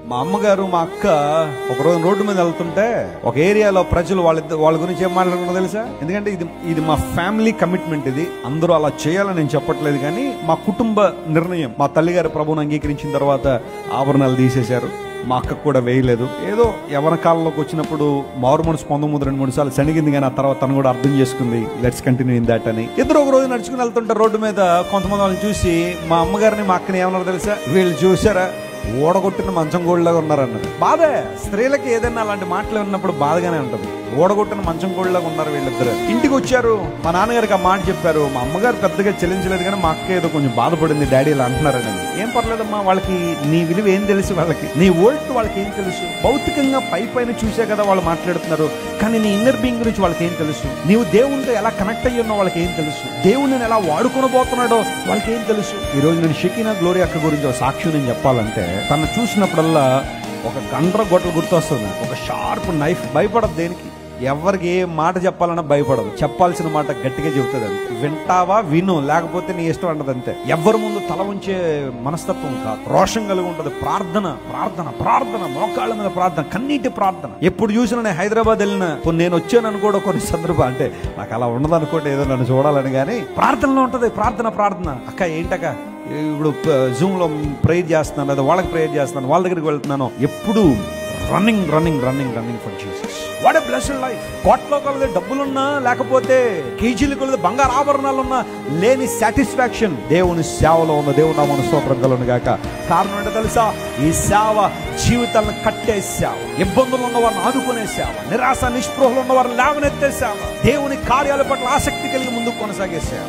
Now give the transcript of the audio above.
మా అమ్మగారు మా అక్క ఒకరోజు రోడ్డు మీద వెళ్తుంటే ఒక ఏరియాలో ప్రజలు వాళ్ళ గురించి ఏం మాట్లాడుకున్నారో తెలుసా? ఎందుకంటే ఇది మా ఫ్యామిలీ కమిట్మెంట్. ఇది అందరూ అలా చేయాలని నేను చెప్పట్లేదు, కానీ మా కుటుంబ నిర్ణయం. మా తల్లిగారు ప్రభువుని అంగీకరించిన తర్వాత ఆభరణాలు తీసేశారు. మా అక్కకు కూడా వేయలేదు. ఏదో యవన కాలంలోకి వచ్చినప్పుడు మారు మనసు పొందముందు 2-3 సార్లు సణిగింది, కానీ ఆ తర్వాత తను కూడా అర్థం చేసుకుంది, లెట్స్ కంటిన్యూ ఇన్ దాట్ అని. ఇద్దరు ఒక రోజు నడుచుకుని వెళ్తుంటే రోడ్డు మీద కొంతమంది వాళ్ళని చూసి మా అమ్మగారిని మా అక్కని ఏమన్నారు తెలుసా? వీళ్ళు చూసారా, ఓడగొట్టిన మంచం గోళ్ళలాగా ఉన్నారన్నది. బాధే. స్త్రీలకి ఏదైనా అలాంటి మాటలు విన్నప్పుడు బాధగానే ఉంటుంది. ఓడగొట్టిన మంచం గోళ్ళలాగా ఉన్నారు వీళ్ళిద్దరు. ఇంటికి వచ్చారు, మా నాన్నగారికి ఆ మాట చెప్పారు. మా అమ్మగారు పెద్దగా చెల్లించలేదు, కానీ మా అక్క ఏదో కొంచెం బాధపడింది, డాడీ ఇలా అంటున్నారని. ఏం పర్లేదమ్మా, వాళ్ళకి నీ విలువ ఏం తెలుసు, వాళ్ళకి నీ ఓల్డ్ వాళ్ళకి ఏం తెలుసు? భౌతికంగా పైన చూసే కదా వాళ్ళు మాట్లాడుతున్నారు, కానీ నీ ఇన్నర్ బీయింగ్ గురించి వాళ్ళకి ఏం తెలుసు? నీవు దేవునితో ఎలా కనెక్ట్ అయ్యి ఉన్నావు వాళ్ళకి ఏం తెలుసు? దేవుడిని ఎలా వాడుకొనబోతున్నాడో వాళ్ళకి ఏం తెలుసు? ఈ రోజు నేను షకీనా గ్లోరీ అక్క గురించి ఒక సాక్ష్యం నేను చెప్పాలంటే, తను చూసినప్పుడల్లా ఒక గండ్రగొట్టలు గుర్తొస్తుంది, ఒక షార్ప్ నైఫ్. భయపడదు దేనికి, ఎవరికి ఏ మాట చెప్పాలన్నా భయపడదు. చెప్పాల్సిన మాట గట్టిగా చెబుతుంది. అంతే. వింటావా విను, లేకపోతే నీ ఇష్టం అంటది. అంతే. ఎవరి ముందు తల ఉంచే మనస్తత్వం కాదు. రోషం కలిగి ఉంటది. ప్రార్థన ప్రార్థన ప్రార్థన, మోకాళ్ళ మీద ప్రార్థన, కన్నీటి ప్రార్థన. ఎప్పుడు చూసినా నేను హైదరాబాద్ వెళ్ళిన నేను వచ్చాను అనుకోవడం కొన్ని సందర్భాలు. అంటే నాకు అలా ఉండదు అనుకోండి, ఏదో నన్ను చూడాలని, కానీ ప్రార్థనలో ఉంటది. ప్రార్థన ప్రార్థన. అక్క ఏంటక్క ఇప్పుడు జూమ్ లో ప్రేయర్ చేస్తున్నాను, లేదా వాళ్ళకి ప్రేయర్ చేస్తున్నాను, వాళ్ళ దగ్గరికి వెళ్తున్నాను, ఎప్పుడు running running running running for Jesus. What a blessed life. కోట్ల కొలది డబ్బులున్నా, లేకపోతే కేజీల కొలది బంగారు ఆభరణాలున్నా లేని సాటిస్ఫాక్షన్ దేవుని సేవలో ఉన్న. దేవుని నామమున స్తోత్రం కలుగును గాక. కారణం ఏంటో తెలుసా? ఈ సేవ జీవితాలను కట్టే సేవ, ఇబ్బందులు ఉన్న వారిని ఆదుకునే సేవ, నిరాశ నిస్పృహలు ఉన్న వారిని లేవనెత్తే సేవ, దేవుని కార్యాల పట్ల ఆసక్తి కలిగి ముందుకు కొనసాగే సేవ.